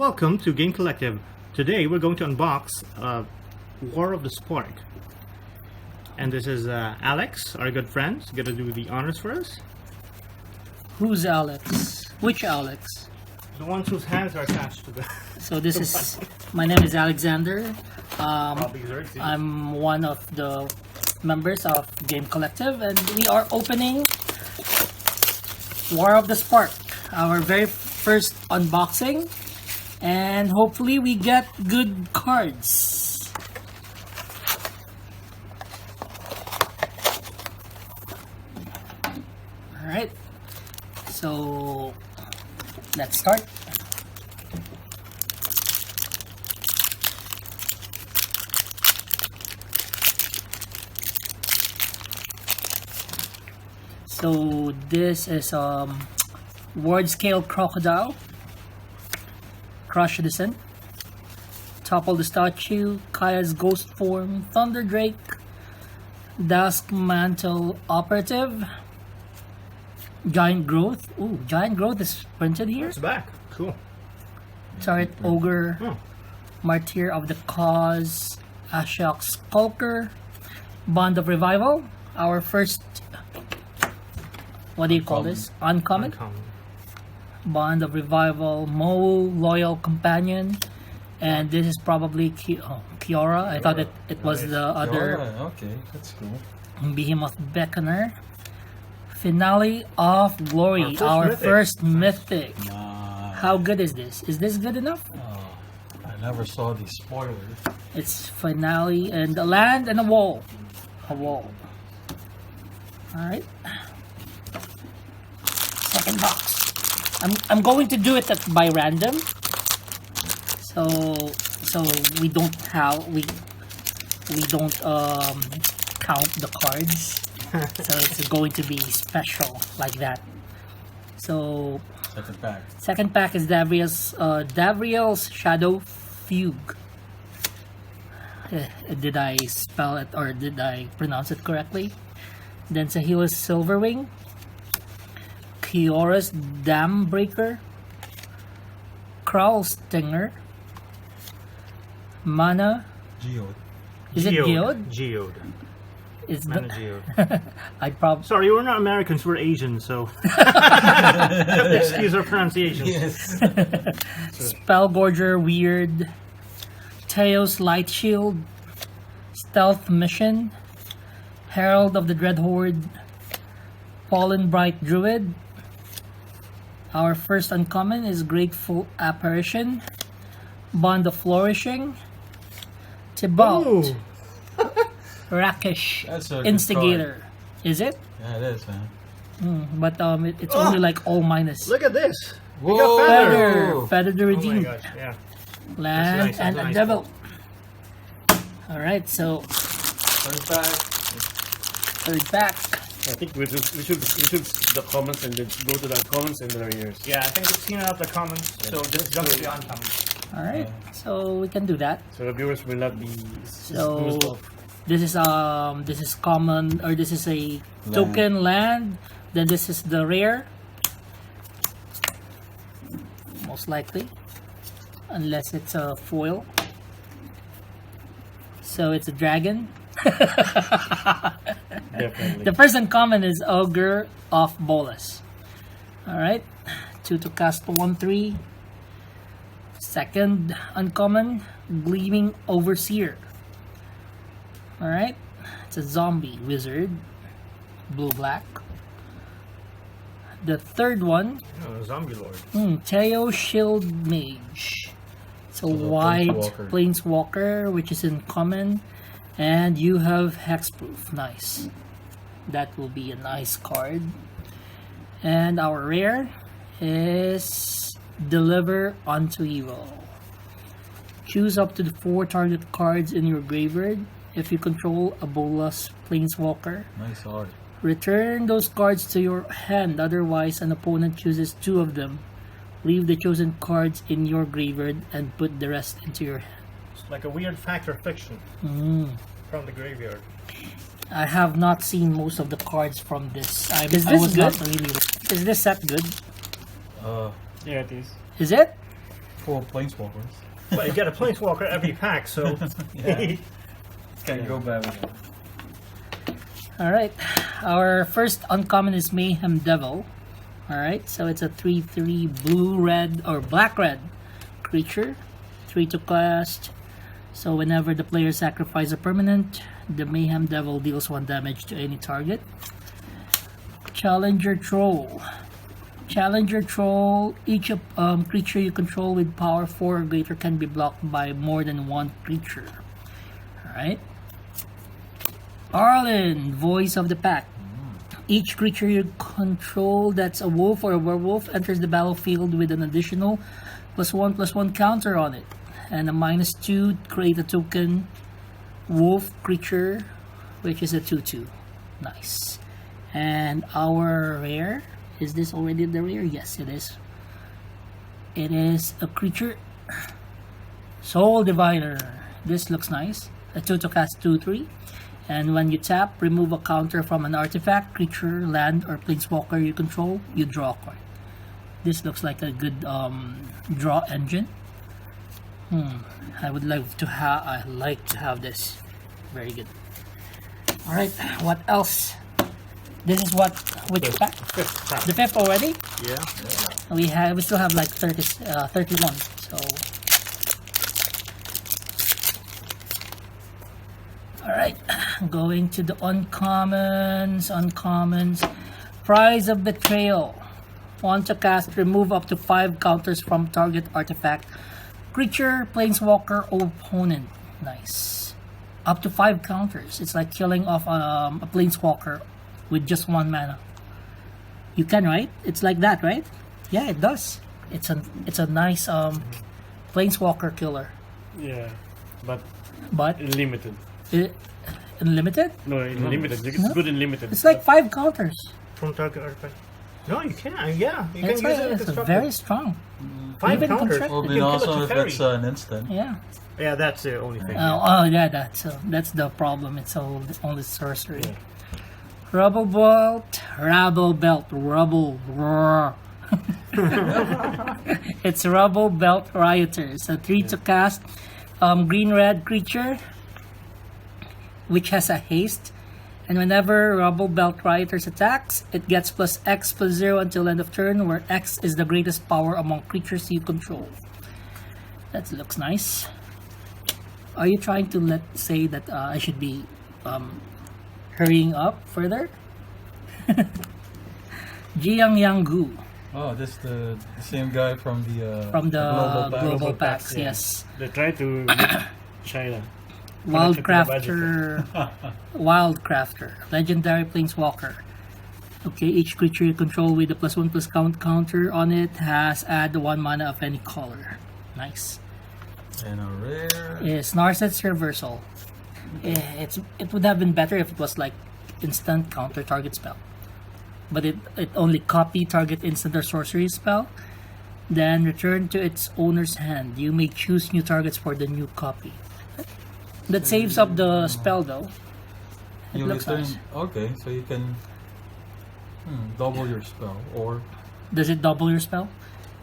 Welcome to Game Collective. Today we're going to unbox War of the Spark. And this is Alex, our good friend. He's gonna do the honors for us. Who's Alex? Which Alex? The ones whose hands are attached to the... So this is... My name is Alexander. I'm one of the members of Game Collective, and we are opening War of the Spark, our very first unboxing, and hopefully we get good cards. Alright, so let's start. So this is Ward Scale Crocodile, Crush Descent, Topple the Statue, Kaya's Ghost Form, Thunder Drake, Dusk Mantle Operative, Giant Growth. Ooh, Giant Growth is printed here. It's back. Cool. Turret Ogre, Martyr of the Cause, Ashok Skulker, Bond of Revival, our first, what do you call this? Uncommon? Bond of Revival, Mo, Loyal Companion, and this is probably Kiora. I thought it was the other. Okay, that's cool. Behemoth Beckoner. Finale of Glory, our first mythic. How good is this? Is this good enough? I never saw these spoilers. It's Finale and a land and a wall. A wall. Alright. Second box. I'm going to do it by random. So we don't count the cards. So it's going to be special like that. So second pack is Davriel's Shadow Fugue. Did I spell it or did I pronounce it correctly? Then Sahila's Silverwing, Kiora's Dam Breaker, Crowl Stinger, Mana. Geode. Is it Geode? Geode. It's Mana Geode. I probably. Sorry, we're not Americans. We're Asian, so excuse our pronunciation. Yes. Spellgorger Weird, Teos Light Shield, Stealth Mission, Herald of the Dread Horde, Fallen Bright Druid. Our first uncommon is Grateful Apparition, Bond of Flourishing, Tibalt, Rakish, Instigator. Card. Is it? Yeah, it is, man. But it's only like all minus. Look at this. Whoa! We got Feather to Oh Redeem. my gosh, yeah. Land That's nice, and that's a nice. Devil. Alright, so First pack. third pack. I think we should the comments and then go to the comments and then yours. Yeah, I think we've seen out the comments, so just jump to the uncommon. Alright, so we can do that. So the viewers will not be So this is common, or this is a token land. Then this is the rare, most likely, unless it's a foil. So it's a dragon. definitely. The first uncommon is Ogre of Bolas. Alright, 2 to cast 1/3. Second uncommon, Gleaming Overseer. Alright, it's a zombie wizard, blue-black. The third one, Zombie Lord. Teo Shield Mage. It's a white planeswalker, which is in common, and you have hexproof. Nice. That will be a nice card. And our rare is Deliver Unto Evil. Choose up to the 4 target cards in your graveyard. If you control a Bolas planeswalker, Nice art. return those cards to your hand. Otherwise, an opponent chooses 2 of them. Leave the chosen cards in your graveyard and put the rest into your hand. It's like a weird fact or fiction from the graveyard. I have not seen most of the cards from this. Is this good? Is this set good? Yeah, it is. Is it? full of planeswalkers. But you get a planeswalker every pack, so Yeah. Can't go bad with that. Alright, our first uncommon is Mayhem Devil. Alright, so it's a 3/3 blue-red or black-red creature. 3 to cast. So whenever the player sacrifices a permanent, the Mayhem Devil deals 1 damage to any target. Challenger Troll. Challenger Troll, each creature you control with power 4 or greater can be blocked by more than 1 creature. Alright. Arlen, Voice of the Pack. Each creature you control that's a wolf or a werewolf enters the battlefield with an additional +1/+1 counter on it. And a -2, create a token wolf creature, which is a 2/2. Nice. And our rare, is this already the rare? Yes, it is. It is a creature, Soul Diviner. This looks nice. A 2 to cast 2/3. And when you tap, remove a counter from an artifact, creature, land, or planeswalker you control, you draw a card. This looks like a good draw engine. I would like to have this. Very good. All right, what else? This is which pack? fifth pack. The 5th already? Yeah. We still have like 31. So. All right, going to the uncommons. Prize of Betrayal. Want to cast, remove up to 5 counters from target artifact, creature, planeswalker, or opponent. Nice. Up to 5 counters. It's like killing off a planeswalker with just 1 mana. You can, right? It's like that, right? Yeah, it does. It's a nice planeswalker killer. Yeah, but But limited. unlimited? No, in limited. It's No. good in limited. It's like 5 counters. From target artifact. No, you can. Yeah, you It's, can use it. it's very strong. 5 even counters. construct- Well, You then can kill also it to if carry. it's an instant. Yeah. Yeah, that's the only thing. Yeah, that's the problem. It's only sorcery. Yeah. Rubble Belt. It's Rubble Belt Rioters. A 3 to cast, green-red creature, which has a haste. And whenever Rubble Belt Rioters attacks, it gets +X/+0 until end of turn, where X is the greatest power among creatures you control. That looks nice. Are you trying to say that I should be hurrying up further? Jiang Yang-gu Oh, this the same guy from the global Pack. packs, yeah. yes. They try to beat China. Wildcrafter, legendary planeswalker. Okay, each creature you control with a +1/+count counter on it has add 1 mana of any color. Nice. And a rare. Is Narset's Reversal. It would have been better if it was like instant counter target spell. But it only copy target instant or sorcery spell. Then return to its owner's hand. You may choose new targets for the new copy. That saves up the spell though. It You looks return. nice. Okay, so you can double your spell, or Does it double your spell?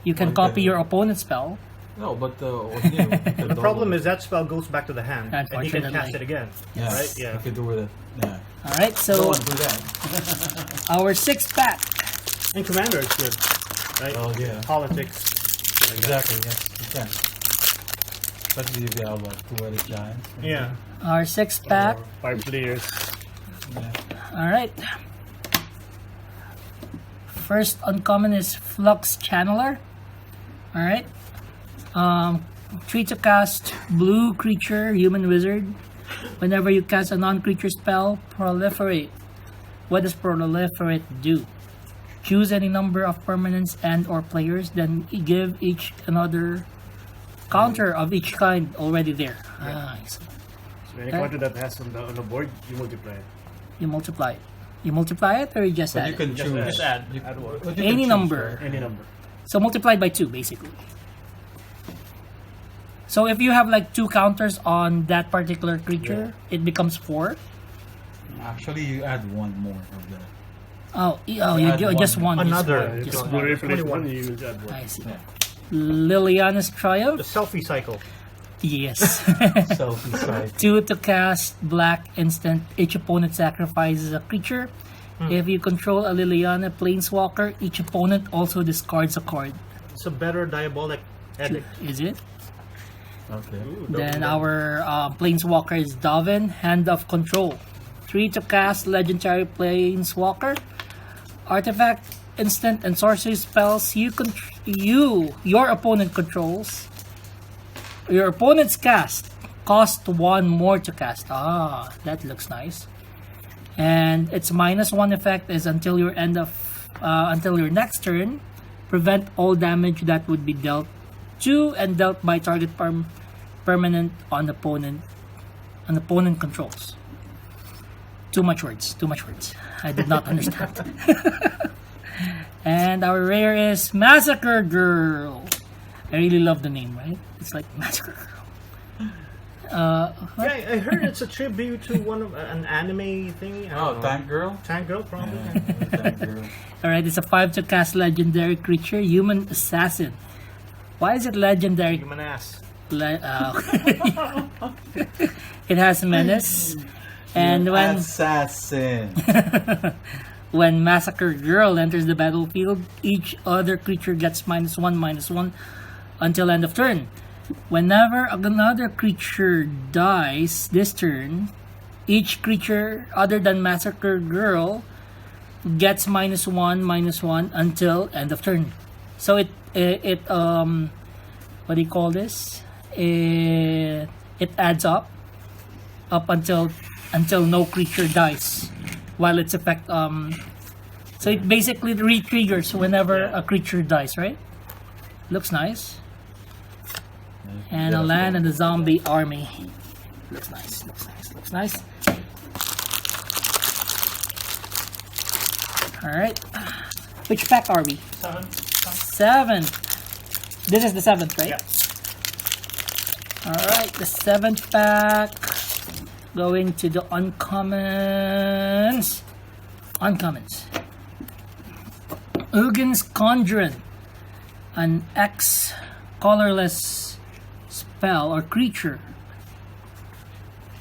You can Well, you copy can- your opponent's spell. no, but with you, you can The problem double is that spell goes back to the hand, and you can Unfortunately. cast it again. Yeah, Right? Yeah. you can do with it. Yeah, Alright, don't so want to do that. our 6th pack. And Commander is good. Right? Oh yeah, Politics. exactly. Yes, you can. Especially if you have like 2-headed giants. Yeah. Our 6th pack. Or 5 players. Yeah. Alright. First uncommon is Flux Channeler. Alright. 3 to cast, blue creature, human wizard. Whenever you cast a non-creature spell, proliferate. What does proliferate do? Choose any number of permanents and or players, then give each another counter of each kind already there. Nice. So any Okay. counter that has on the board, you multiply it. You multiply it. You multiply it or you just But add you it? can Just choose. add. You- Add what? but you can Any choose, number. right? Any number. So multiplied by 2 basically. So if you have like 2 counters on that particular creature, it becomes 4. Actually, you add 1 more of that. Oh, you add just one. one. Another. Just Just one. So replace 21. one, you will add one. I see. Yeah. Liliana's The Triumph. selfie cycle. Yes. Selfie side. 2 to cast black instant. Each opponent sacrifices a creature. If you control a Liliana Planeswalker, each opponent also discards a card. It's a better diabolic edict. Is it? Okay. Then our Planeswalker is Dovin, Hand of Control. 3 to cast Legendary Planeswalker. Artifact, instant, and sorcery spells your opponent controls. Your opponent's cast cost 1 more to cast. Ah, that looks nice. And its -1 effect is until your next turn. Prevent all damage that would be dealt to and dealt by target permanent on opponent controls. Too much words. I did not understand. And our rare is Massacre Girl. I really love the name, right? It's like Massacre Girl. Yeah, I heard it's a tribute to one of an anime thing. I don't know. Tank Girl? Tank Girl, probably. Yeah, Tank Girl. Alright, it's a 5 to cast legendary creature, Human Assassin. Why is it legendary? Human ass. It has menace. And when Assassin. when Massacre Girl enters the battlefield, each other creature gets -1/-1 until end of turn. Whenever another creature dies this turn, each creature other than Massacre Girl gets -1/-1 until end of turn. So it what do you call this? It adds up until no creature dies while its effect so it basically re-triggers whenever a creature dies, right? Looks nice. And a land and a zombie army. Looks nice. Alright. Which pack are we? 7. This is the 7th, right? Yeah. Alright, the 7th pack. Going to the uncommons. Uggin's Conjurant. An X colorless spell or creature.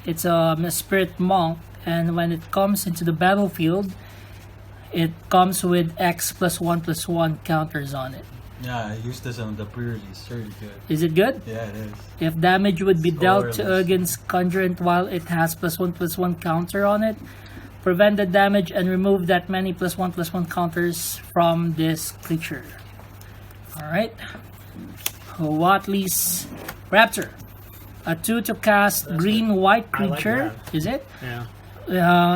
It's a spirit monk, and when it comes into the battlefield, it comes with X +1/+1 counters on it. Yeah, I used this on the pre-release. Really good. Is it good? Yeah, it is. If damage would be dealt to Colorless. Uggin's Conjurant while it has +1/+1 counter on it, prevent the damage and remove that many +1/+1 counters from this creature. Alright. Watley's Raptor. A 2 to cast green-white creature. that. Is it? Yeah.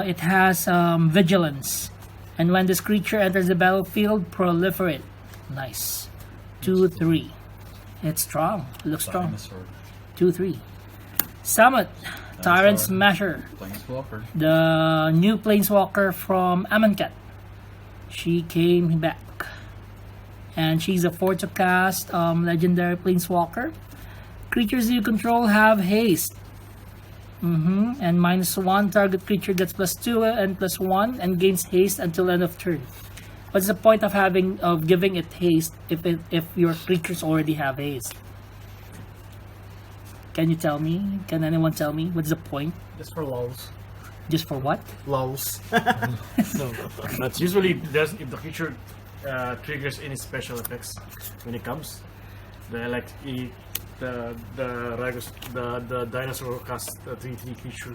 It has Vigilance. And when this creature enters the battlefield, proliferate. Nice. 2/3. It's strong. It looks strong. Dinosaur. 2/3. Summit. Tyrant Smasher. Planeswalker. The new Planeswalker from Amonkhet. She came back. And she's a 4 to cast legendary Planeswalker. Creatures you control have haste. And -1 target creature gets +2 and +1 and gains haste until end of turn. What's the point of giving it haste if your creatures already have haste? Can you tell me? Can anyone tell me what's the point? Just for lulz. Just for what? Lulz. No, that's usually there's if the creature triggers any special effects when it comes. The dinosaur casts a 3/3 creature.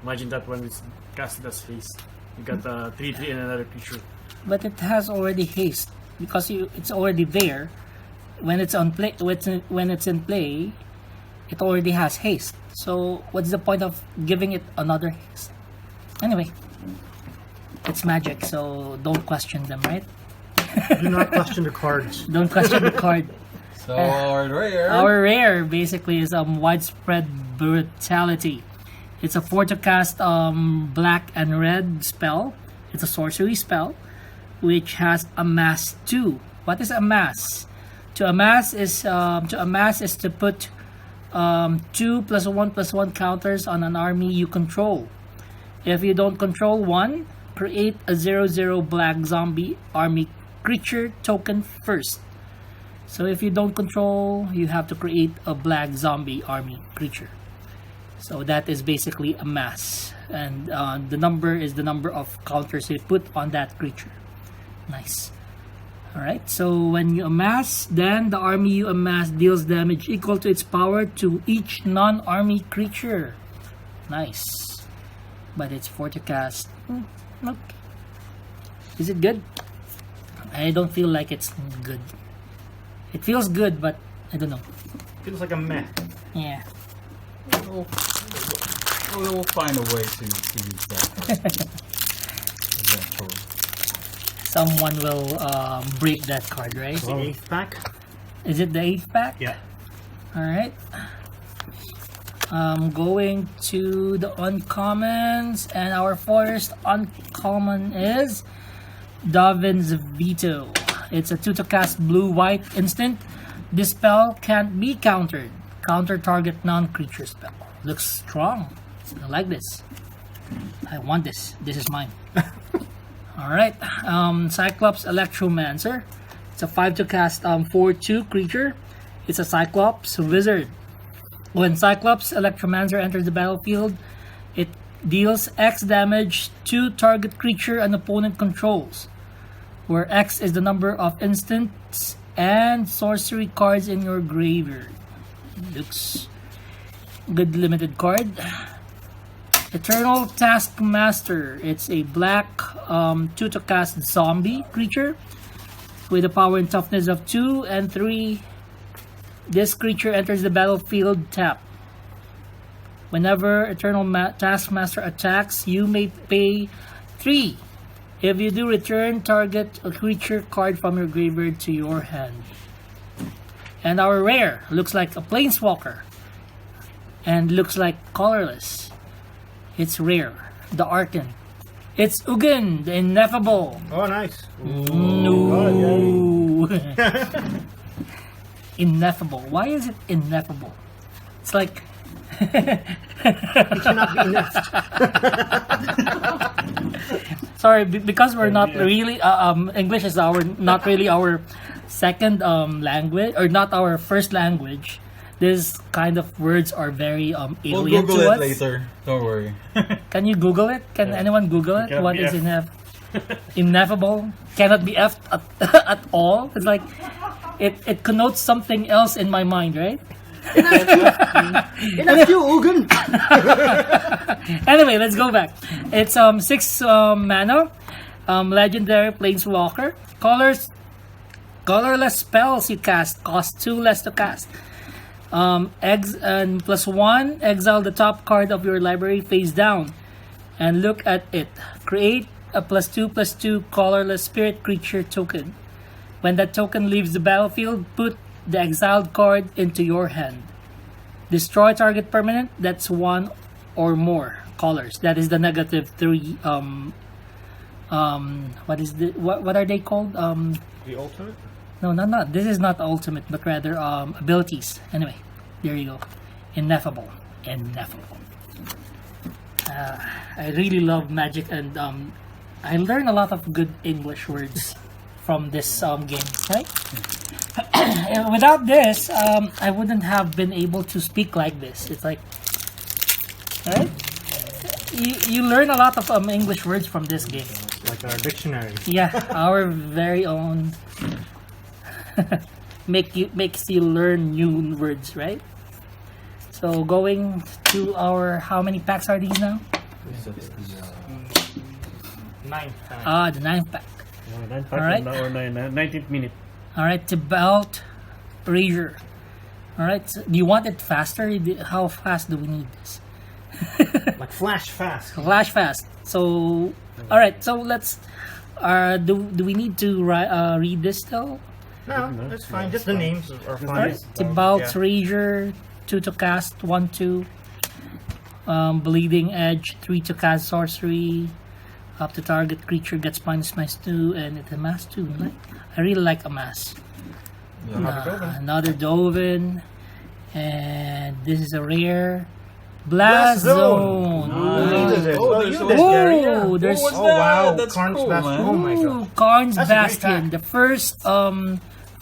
Imagine that when it's casted as haste, you got the 3/3 and another creature. But it has already haste because it's already there. When it's on play, when it's in play, it already has haste. So what's the point of giving it another haste? Anyway, it's Magic, so don't question them, right? Do not question the cards. Don't question the card. So our rare. Our rare basically is Widespread Brutality. It's a 4 to cast black and red spell. It's a sorcery spell which has amass 2. What is amass? To amass is to put 2 +1/+1 counters on an army you control. If you don't control one, create a 0/0 black zombie army creature token first. So if you don't control, you have to create a black zombie army creature. So that is basically a mass, and the number is the number of counters you put on that creature. Nice. Alright, so when you amass, then the army you amass deals damage equal to its power to each non-army creature. Nice. But it's 4 to cast. Okay. Is it good? I don't feel like it's good. It feels good, but I don't know. Feels like a meh. Yeah. We'll find a way to use that. Eventually. Someone will break that card, right? The 8th pack? Is it the 8th pack? Yeah. Alright. Going to the uncommons, and our first uncommon is Davin's Veto. It's a 2 to cast blue-white instant. This spell can't be countered. Counter target non-creature spell. Looks strong. I like this. I want this. This is mine. Alright. Cyclops Electromancer. It's a 5 to cast 4/2 creature. It's a Cyclops Wizard. When Cyclops Electromancer enters the battlefield, it deals X damage to target creature an opponent controls, where X is the number of instants and sorcery cards in your graveyard. Looks good. Limited card. Eternal Taskmaster. It's a black 2 to cast zombie creature with a power and toughness of 2 and 3. This creature enters the battlefield tapped. Whenever Eternal Taskmaster attacks, you may pay 3. If you do, return target a creature card from your graveyard to your hand. And our rare looks like a Planeswalker and looks like colorless. It's rare. The Arcan. It's Ugin, the Ineffable. Oh, nice. No. Ineffable. Why is it ineffable? It's like It cannot be enough. sorry, because we're not really English is not really our second language, or not our first language. This kind of words are very We'll alien Google to it us. later. Don't worry. Can you Google it? Can anyone Google it? Cannot What be is F. ineffable? Cannot be F at all. It's like it connotes something else in my mind, right? Enough you, Ugin! Anyway, let's go back. It's 6 mana, legendary Planeswalker. Colorless spells you cast cost 2 less to cast. And +1, exile the top card of your library face down and look at it. Create a +2/+2 colorless spirit creature token. When that token leaves the battlefield, put the exiled card into your hand. Destroy target permanent that's 1 or more colors. That is the -3. What are they called? The ultimate? No, not. This is not ultimate, but rather abilities. Anyway, there you go. Ineffable. I really love Magic, and I learn a lot of good English words from this game, right? Without this, I wouldn't have been able to speak like this. It's like, right? You learn a lot of English words from this game. Like our dictionary. Yeah, our very own. Makes you learn new words, right? So going to our, how many packs are these now? 9th pack. The 9th pack. 9 Alright. 19th minute. Alright, Tibalt Razor. Alright, so do you want it faster? How fast do we need this? Like flash fast. Flash fast. So, alright, so let's. Do we need to read this still? No, that's fine. Just the names are fine. Alright, Tibalt Yeah. Razor, 2 to cast, 1/2. Bleeding Edge, 3 to cast sorcery. Up to target creature gets -2, and it amass 2. I really like amass. Another Dovin, and this is a rare Blast Zone. There's Oh, there's What's Oh that? wow, That's Karn's cool, Bastion. man. Oh my god. Karn's That's a great Bastion, pack. the first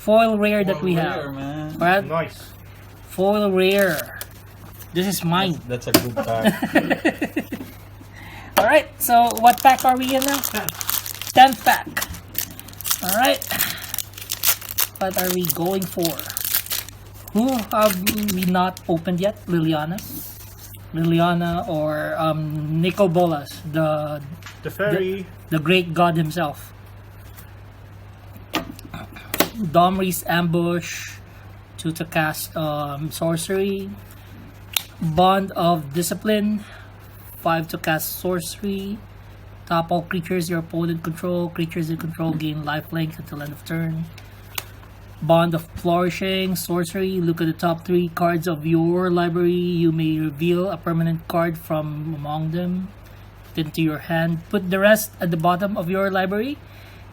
foil rare that we Rare, have. man. Alright, Nice. foil rare. This is mine. That's a good pack. Alright, so what pack are we in now? 10th pack. Alright. What are we going for? Who have we not opened yet? Liliana? Liliana or Nicol Bolas, the fairy. the great god himself. Domri's Ambush, 2 to cast sorcery. Bond of Discipline, 5 to cast sorcery. Top all creatures your opponent control. Creatures you control gain lifelink until end of turn. Bond of Flourishing, sorcery. Look at the top 3 cards of your library. You may reveal a permanent card from among them into your hand. Put the rest at the bottom of your library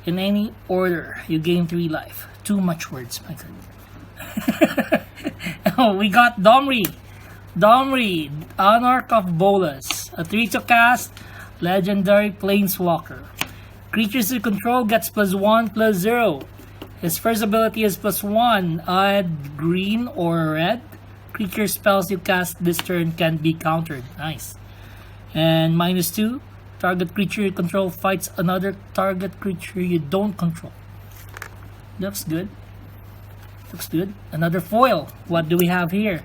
in any order. You gain 3 life. Too much words, my god. Oh, we got Domri. Domri, Anarch of Bolas. A 3 to cast, legendary planeswalker. Creatures you control gets +1/+0. His first ability is +1. Add green or red. Creature spells you cast this turn can be countered. Nice. And -2. Target creature you control fights another target creature you don't control. Looks good. Looks good. Another foil. What do we have here?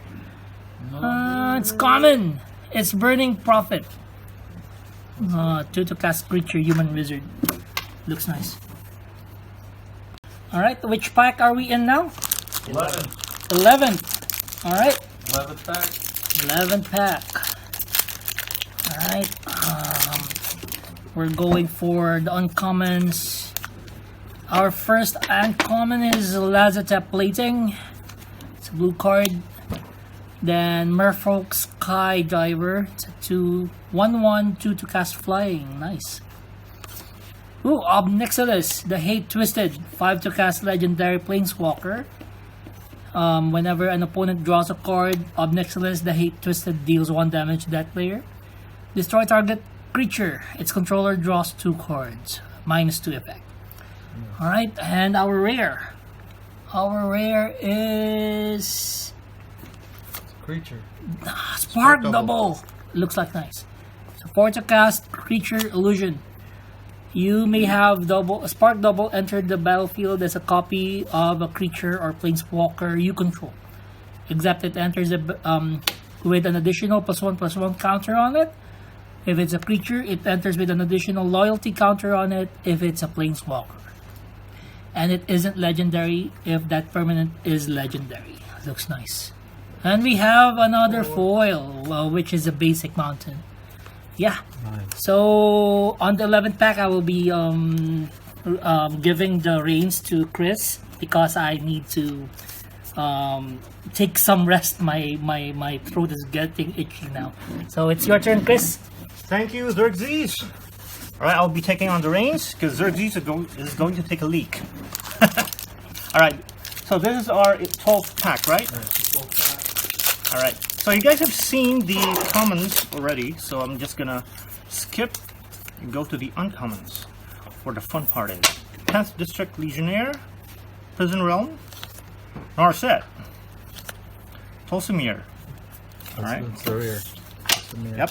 It's common. It's Burning Prophet. 2 to cast creature, human wizard. Looks nice. Alright, which pack are we in now? 11th. Alright. 11th pack. 11th pack. Alright. We're going for the uncommons. Our first uncommon is Lazatep Plating. It's a blue card. Then Merfolk Skydiver. It's a 2/1/1, 2 to cast flying. Nice. Ooh, Obnixilis, the Hate Twisted. 5 to cast legendary planeswalker. Whenever an opponent draws a card, Obnixilis, the Hate Twisted, deals 1 damage to that player. Destroy target creature. Its controller draws 2 cards. -2 effect. Alright, and our rare. Our rare is Creature. Spark Double. Looks like nice. So 4 to cast creature illusion. You may have a Spark Double enter the battlefield as a copy of a creature or planeswalker you control. Except it enters with an additional +1/+1 counter on it. If it's a creature, it enters with an additional loyalty counter on it if it's a planeswalker. And it isn't legendary if that permanent is legendary. Looks nice. And we have another foil, which is a basic mountain. Yeah. Nice. So on the 11th pack, I will be giving the reins to Chris because I need to take some rest. My throat is getting itchy now. So it's your turn, Chris. Thank you, Xerxes. Alright, I'll be taking on the reins because Xerxes is going to take a leak. Alright, so this is our 12th pack, right? Alright, so you guys have seen the commons already, so I'm just gonna skip and go to the uncommons, where the fun part is. 10th District Legionnaire, Prison Realm, Narset, Tolsimir. Alright. That's the rare. That's the rare. Yep.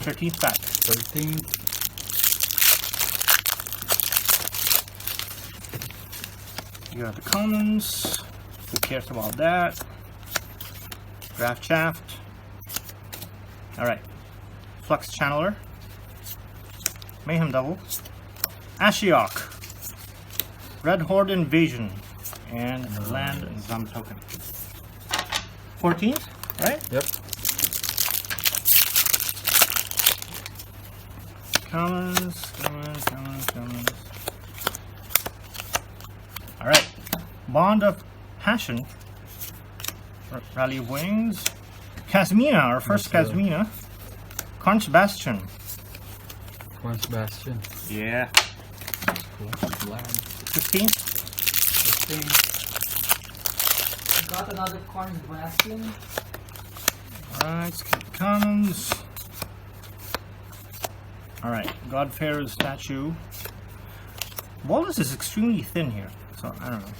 13th pack. 13th. You got the commons. Who cares about that? Draft Shaft. Alright. Flux Channeler. Mayhem Devil. Ashiok. Red Horde Invasion. And Land and Zam Token. 14th, right? Yep. Commons. Alright. Bond of Passion. Rally of Wings. Casmina, our first Casmina. Conch Bastion. Conch Bastion. Yeah. Cool. Land. 15. 15. Got another Conch Bastion. Alright, skip commons. Alright, Godfair's statue. Wallace is extremely thin here. So, I don't know.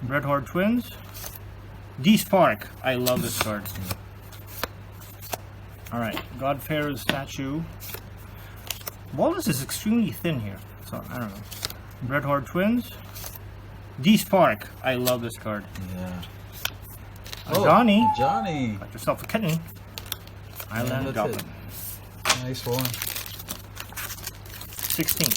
Red Horde Twins. D-Spark. I love this card. Alright, God-Pharaoh's statue. Wallace is extremely thin here. So, I don't know. Red Horde Twins. D-Spark. I love this card. Yeah. Johnny. Johnny. Got yourself a kitten. Island that's Goblin. it. Nice one. 16.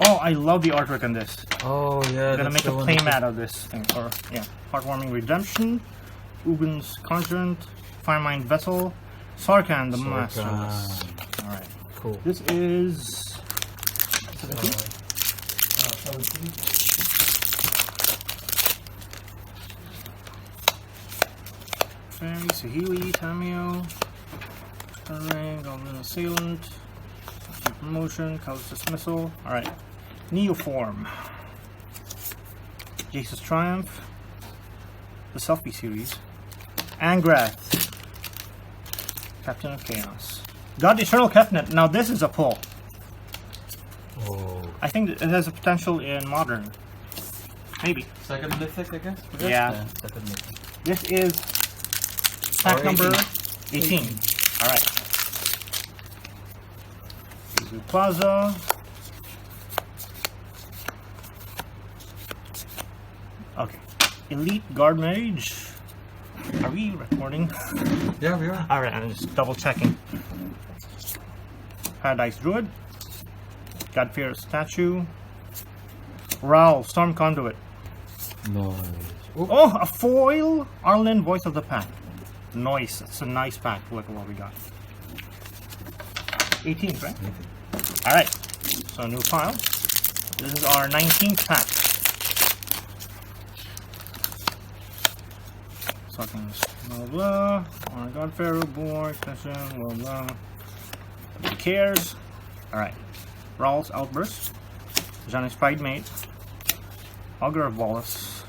Oh, I love the artwork on this. Oh yeah. I'm gonna that's make a the one play that- mat of this thing. Or, yeah. Heartwarming Redemption. Ubin's Conjurant. Firemind Vessel. Sarkhan the Masterless. Alright. Cool. This is. 17? Fairy, Sahili, Tamio. Ring, Goblin Assailant. Promotion, Callous Dismissal. Alright. Neoform. Jesus Triumph. The Selfie series. Angrath. Captain of Chaos. God Eternal Kefnet. Now this is a pull. Oh. I think it has a potential in modern. Maybe. Second mythic, I guess. Yeah. Second mythic. This is pack Or number 18. Alright. Izu Plaza. Okay. Elite Guard Mage. Are we recording? Yeah, we are. Alright, I'm just double checking. Paradise Druid. God-Fear's Statue. Raoul, Storm Conduit. No. Oh, a foil! Arlen, Voice of the Pack. Nice. It's a nice pack. Look at what we got. 18th, right? Alright. So, new pile. This is our 19th pack. Suckings. Blah blah. On God-Pharaoh, Boar, Extension, blah blah. Who cares? Alright. Rawls Outburst. Johnny's Pride Mate. Augur of Wallace.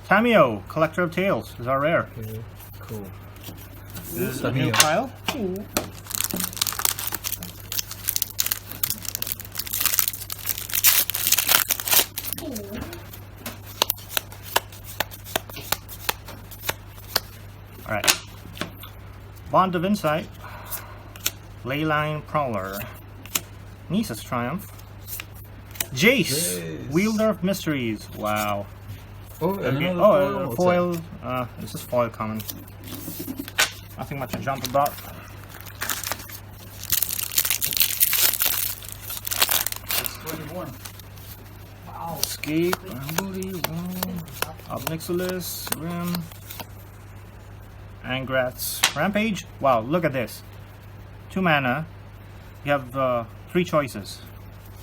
Tamio, Collector of Tales. Is our rare. Okay. Cool. This is a new Tamio. pile. Alright. Bond of Insight. Leyline Prowler. Nisa's Triumph. Jace, Jace. Wielder of Mysteries. Wow. Oh, and Okay. another Oh, foil. What's foil. This is foil common. Nothing much to jump about. that? 21. Escape, Booty, Obnixilis, Rim, Angrath's Rampage. Wow, look at this. 2 mana. You have 3 choices.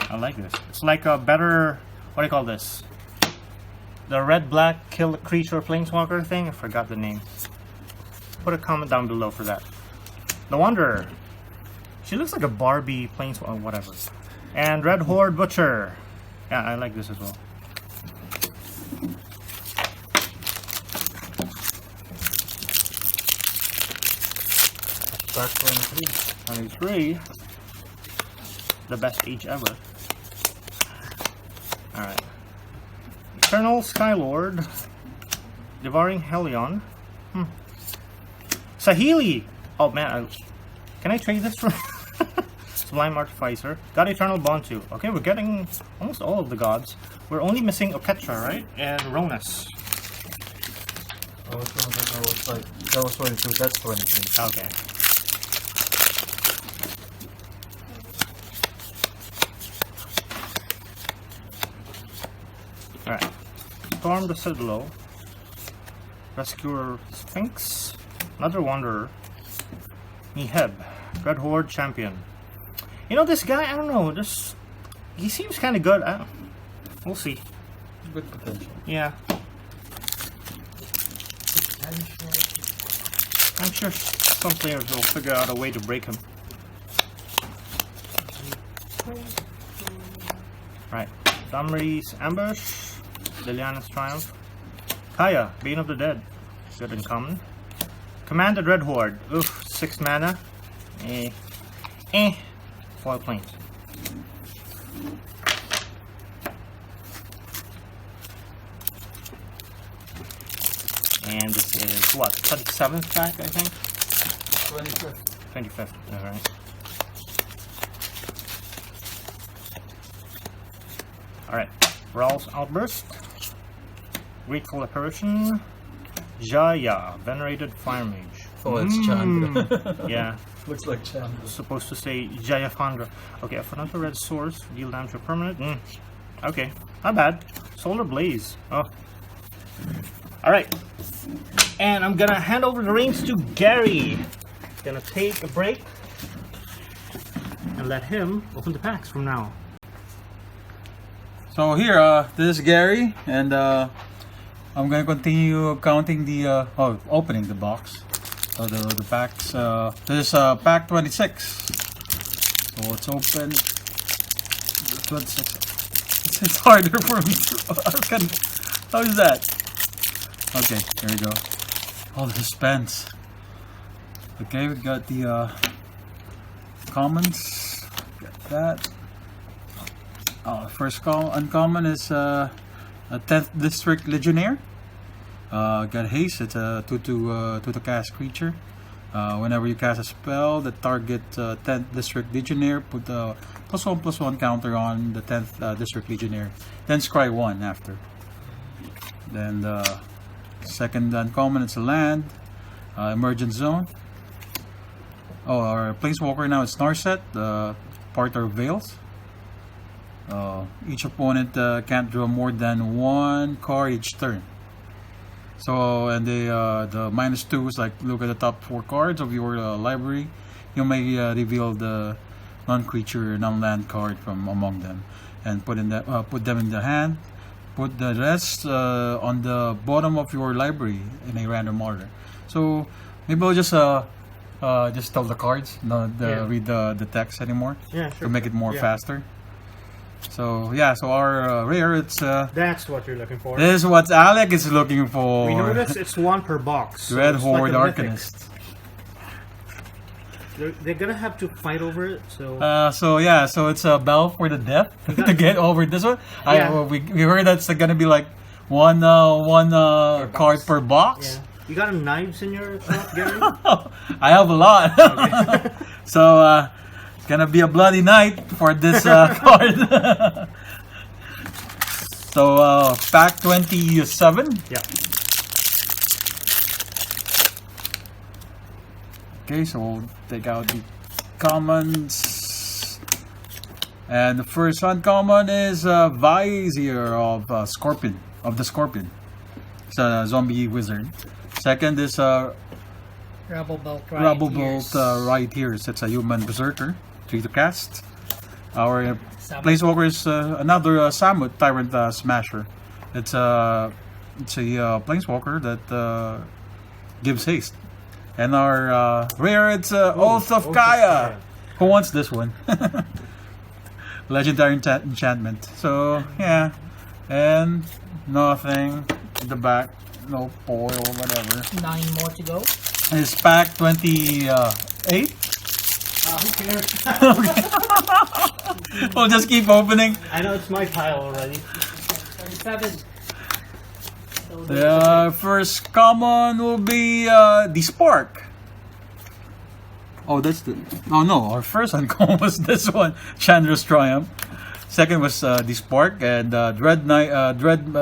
I like this. It's like a better. What do you call this? The red-black kill a creature planeswalker thing? I forgot the name. Put a comment down below for that. The Wanderer. She looks like a Barbie planeswalker, whatever. And Red Horde Butcher. Yeah, I like this as well. Back 23. 23. The best age ever. Alright. Eternal Skylord. Devouring Helion. Sahili! Oh man, can I trade this for Sublime Artificer? God Eternal Bontu. Okay, we're getting almost all of the gods. We're only missing Oketra, right? And Ronus. Oh, which one? That was like that was 22. That's 23. Okay. Alright. Storm the Citadel. Rescuer Sphinx. Another Wanderer. Niheb. Red Horde Champion. You know, this guy, I don't know, he seems kind of good. We'll see. Good potential. Yeah. I'm sure some players will figure out a way to break him. Right. Damri's Ambush. Liliana's Triumph. Kaya, Bane of the Dead. Good uncommon. Commanded Red Horde. Oof, 6 mana. Foil planes. And this is what? 27th pack, I think? 25th. 25th, alright. Alright, Rawl's Outburst. Grateful Apparition. Jaya, Venerated Fire Mage. Oh, it's Chandra. Yeah, Looks like Chandra. supposed to say Jaya Fandra. Okay, for another red source, deal damage to a permanent. Okay, not bad. Solar Blaze. Oh. Alright. And I'm gonna hand over the reins to Gary. Gonna take a break and let him open the packs from now. So here, this is Gary, and I'm gonna continue counting the opening the box. So the packs. This is pack 26. So it's open. 26. It's harder for me. How is that? Okay, here we go. Oh, the suspense. Okay, we got the commons. Got that. First uncommon is a 10th District Legionnaire. Got haste. It's a 2/2 cast creature. Whenever you cast a spell that target 10th District Legionnaire, put a +1/+1 counter on the 10th District Legionnaire. Then scry 1 after. Then the second uncommon, it's a land. Emergent Zone. Oh, our Planeswalker now is Narset, part of Veils. Each opponent can't draw more than 1 card each turn. So, and the -2 is like, look at the top 4 cards of your library. You may reveal the non-creature, non-land card from among them, and put them in the hand. Put the rest on the bottom of your library in a random order. So maybe I'll just tell the cards, not read the text anymore. Yeah, sure. To make it more faster. So yeah, so our rare, it's That's what you're looking for. this is what Alec is looking for. We notice it's 1 per box. So Red it's Horde like a mythic. Arcanist. They're gonna have to fight over it, so... So it's a battle for the death to get over this one. Yeah. We heard that's gonna be like one card per box. Yeah. You got knives in your shop, Gary? I have a lot. So it's gonna be a bloody night for this card. So pack 27. Yeah. Okay, so we'll take out the commons. And the first uncommon is Vizier of the Scorpion. It's a zombie wizard. Second is Rabble Bolt right here. It's a human berserker. 3 to cast. Our Samut. Planeswalker is another Samut Tyrant Smasher. It's a Planeswalker that gives haste. And our rare, it's Oath of Kaya. Who wants this one? Legendary enchantment. So yeah, and nothing in the back, no foil, whatever. 9 more to go. It's pack 28. Who cares? We'll just keep opening. I know it's my pile already. 37. So The first common will be the Spark. Oh, that's the. Oh no, our first uncommon was this one, Chandra's Triumph. Second was the Spark and Dread Malkin.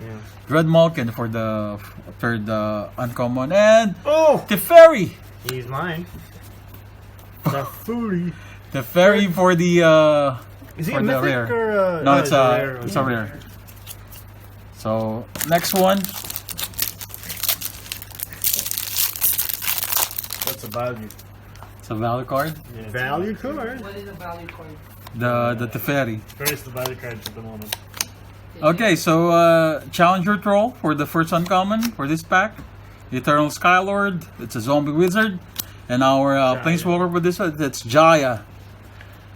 Yeah. Dread Malkin for the third uncommon, and Oh! Teferi. He's mine. The Fury. Teferi for the Is he for a the mythic rare. or No, it's a rare? it's a rare. So next one, That's a value. it's a value card. Value card. what is a value card? The Teferi. Where is the value cards at the moment? Okay, so Challenger Troll for the first uncommon for this pack. Eternal Skylord, it's a zombie wizard. And our Planeswalker for this one, that's Jaya.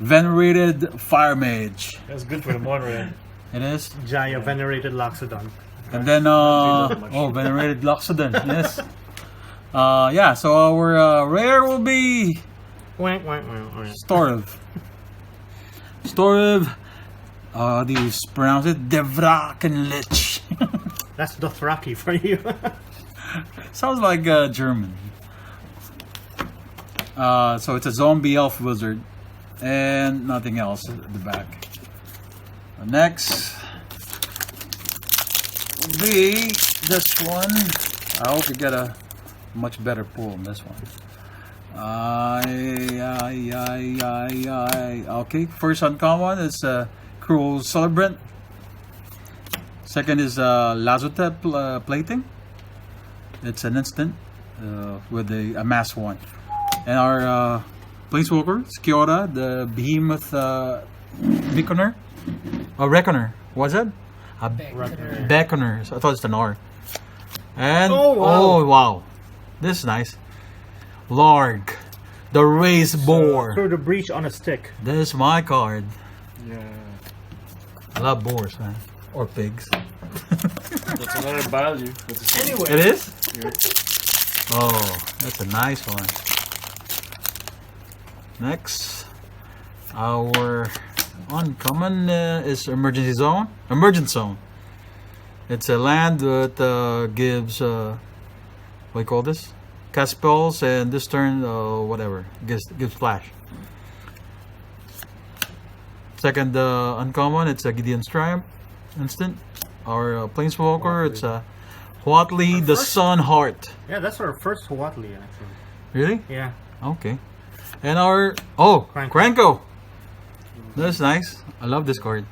Venerated Fire Mage. That's good for the mono. It is. Jaya Venerated Loxodon. And then, Venerated Loxodon, yes. Yeah, so our rare will be Storv. Storv, how do you pronounce it? Devrakenlich. That's Dothraki for you. Sounds like German. So it's a zombie elf wizard. And nothing else at the back. Next will be this one. I hope you get a much better pull on this one. Okay, first uncommon is Cruel Celebrant. Second is Lazotep Plating. It's an instant with a mass one. And our Planeswalker, Skiora, the Behemoth Reckoner. Reckoner. What's that? Beckoner. So I thought it's an R. And oh wow, this is nice. Larg, the Race Boar. Throw the breach on a stick. This is my card. Yeah. I love boars, man, or pigs. That's another value. Anyway. It is. Yeah. Oh, that's a nice one. Next, our uncommon is Emergency Zone. Emergent Zone. It's a land that gives what do you call this? Cast spells, and this turn, whatever, gives flash. Second uncommon, it's a Gideon's Triumph instant. Our Planeswalker, it's a Huatli the Sun Heart. Yeah, that's our first Huatli, actually. Really? Yeah. Okay. And our Kranko. Kranko. That's nice. I love this card.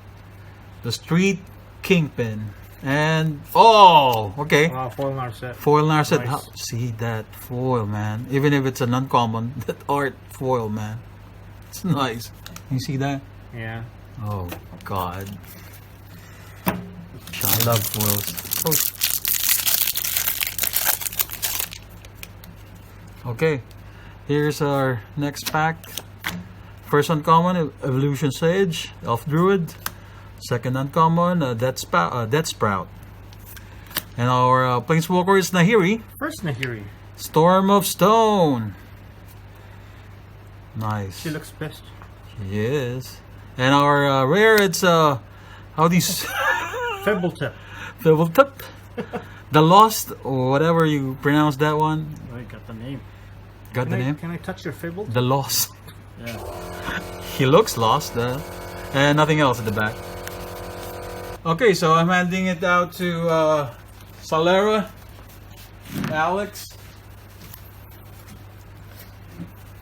The Street Kingpin. And okay. Wow, foil Narset. Foil Narset. Nice. See that foil, man. Even if it's an uncommon, that art foil, man. It's nice. You see that? Yeah. Oh God. I love foils. Okay. Here's our next pack. First uncommon, Evolution Sage, Elf Druid. Second uncommon, Death Sprout. And our Planeswalker is Nahiri, First Nahiri. Storm of Stone. Nice. She looks pissed. She is. And our rare, it's how do you Febbletip. Febbletip? The Lost, or whatever you pronounce that one. I got the name. Got the name? Can I touch your Febbletip? The Lost. Yeah. He looks lost, and nothing else at the back. Okay, so I'm handing it out to Salera, Alex.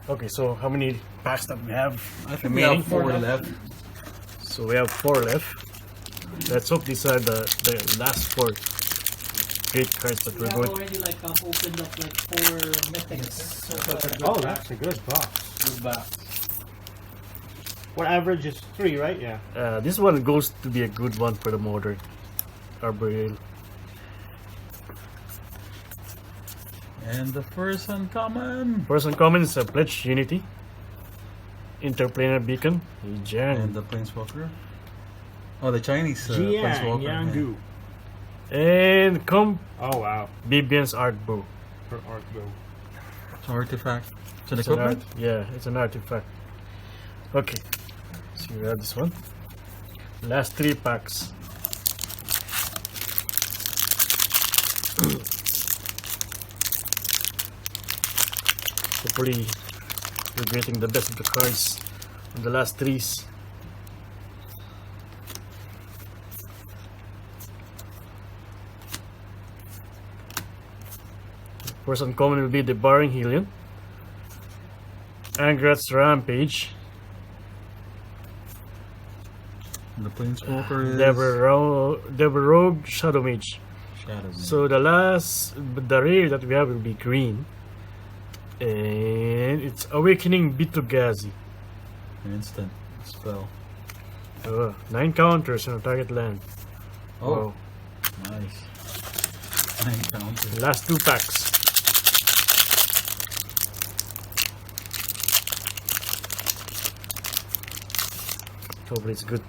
Okay, so how many packs that we have? I think we have 4 left. So we have 4 left. Let's hope these are the last 4 great cards that We we're have going. already opened up 4 mythics. So Oh, that's a good box. Good back. What average is 3, right? Yeah. This one goes to be a good one for the modern Arboreal. And the first uncommon. First uncommon is a Pledge Unity, Interplanar Beacon, Jiang, And the Planeswalker. Oh, the Chinese Jiang Planeswalker. Yangu. and Oh, wow. Bibian's Art Bow. For art go. It's an artifact. It's an It's an equipment. yeah, it's an artifact. Okay, so we have this one. Last 3 packs. Hopefully, we're getting the best of the cards on the last 3s. First uncommon will be the Barring Helion, Angrat's Rampage, And the Planeswalker is Deborah Rogue, Shadow Mage. Shadow. So the rare that we have will be green, and it's Awakening Bitugazi. An instant spell. 9 counters on a target land. Oh, nice. 9 counters. Last 2 packs. Hopefully it's good.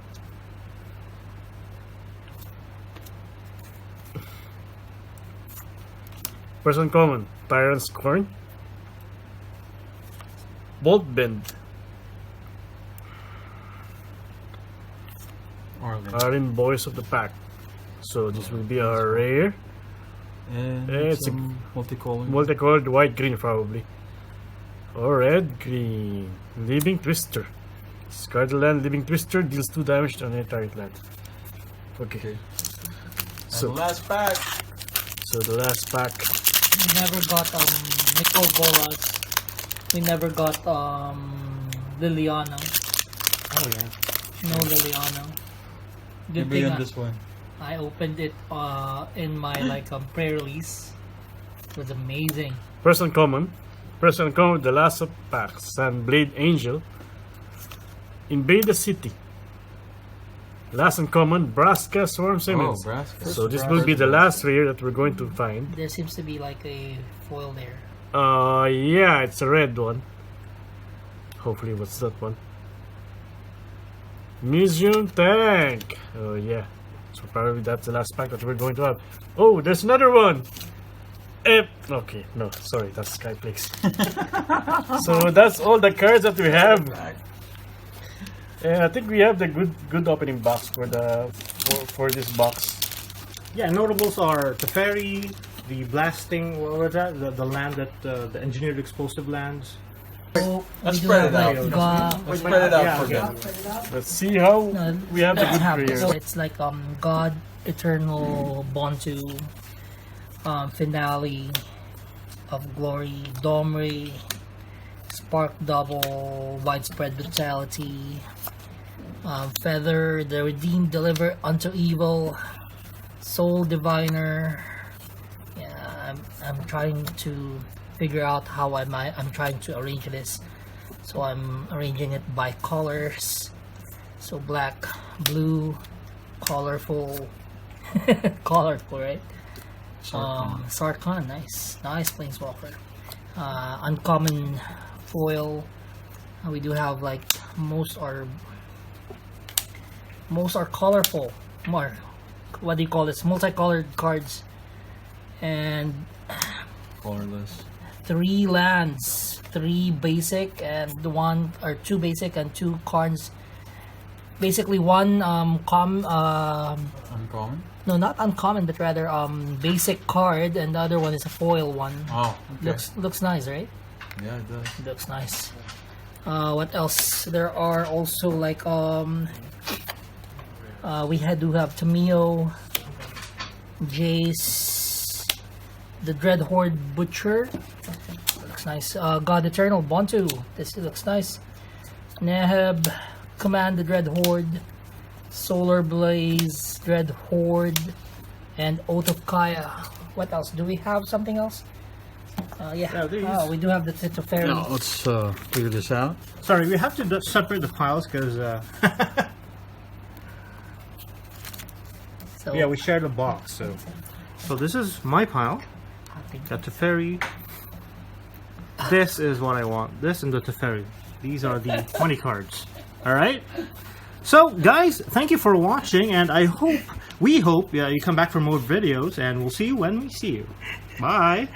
First uncommon, Tyrant's Corn, Bolt Bend, Arin Boys of the Pack. So this will be our rare. And It's some multicolored. Multicolored white green probably. Or red green. Living Twister. Discard the land, Living Twister deals 2 damage to any target land. Okay. So the last pack. So the last pack. We never got Nicole Bolas. We never got Liliana. Oh yeah. No Liliana. Good Maybe thing on this one. I opened it in my pre-release. It was amazing. First uncommon. First uncommon, the last of pack. Sandblade Angel. Invade the City. Last uncommon, Braska Swarm Simmons. Braska. So this will be the last rare that we're going to find. There seems to be like a foil there. Yeah, it's a red one. Hopefully, what's that one? Museum Tank. Oh yeah. So probably that's the last pack that we're going to have. Oh, there's another one. Okay, no, sorry, that's Skyflakes. So that's all the cards that we have. And I think we have the good opening box for for this box. Yeah, notables are Teferi, the blasting, what was that? The land that the engineered explosive lands. So Let's we do spread have, it out. God, Let's spread it out Yeah, for okay. them. Let's see how we have the let's good have rare. so it's like God Eternal Bontu, Finale of Glory, Domri, Spark Double, Widespread Vitality, Feather, the Redeemed Deliver Unto Evil, Soul Diviner. Yeah, I'm trying to figure out how I'm trying to arrange this. So I'm arranging it by colors. So black, blue, colorful, colorful, right? Sarkhan, nice Planeswalker. Uncommon foil. We do have like most are colorful. More, what do you call this? Multicolored cards, and Colorless. 3 lands, 3 basic, and 2 basic and 2 cards. Basically, one Uncommon. no, not uncommon, but rather basic card, and the other one is a foil one. Oh, okay. Looks nice, right? Yeah, it does. Looks nice. What else? There are also like we do have Tamio, Jace, the Dread Horde Butcher. Looks nice. God Eternal Bontu. This looks nice. Neheb, Command the Dread Horde, Solar Blaze, Dread Horde, and Oath of Kaya. What else? Do we have something else? Yeah. Oh, we do have the Teferi. Now, let's figure this out. Sorry, we have to separate the files because So, yeah, we share the box. So this is my pile. Got Teferi. This is what I want. This and the Teferi. These are the 20 cards. All right. So guys, thank you for watching, and we hope you come back for more videos, and we'll see you when we see you. Bye.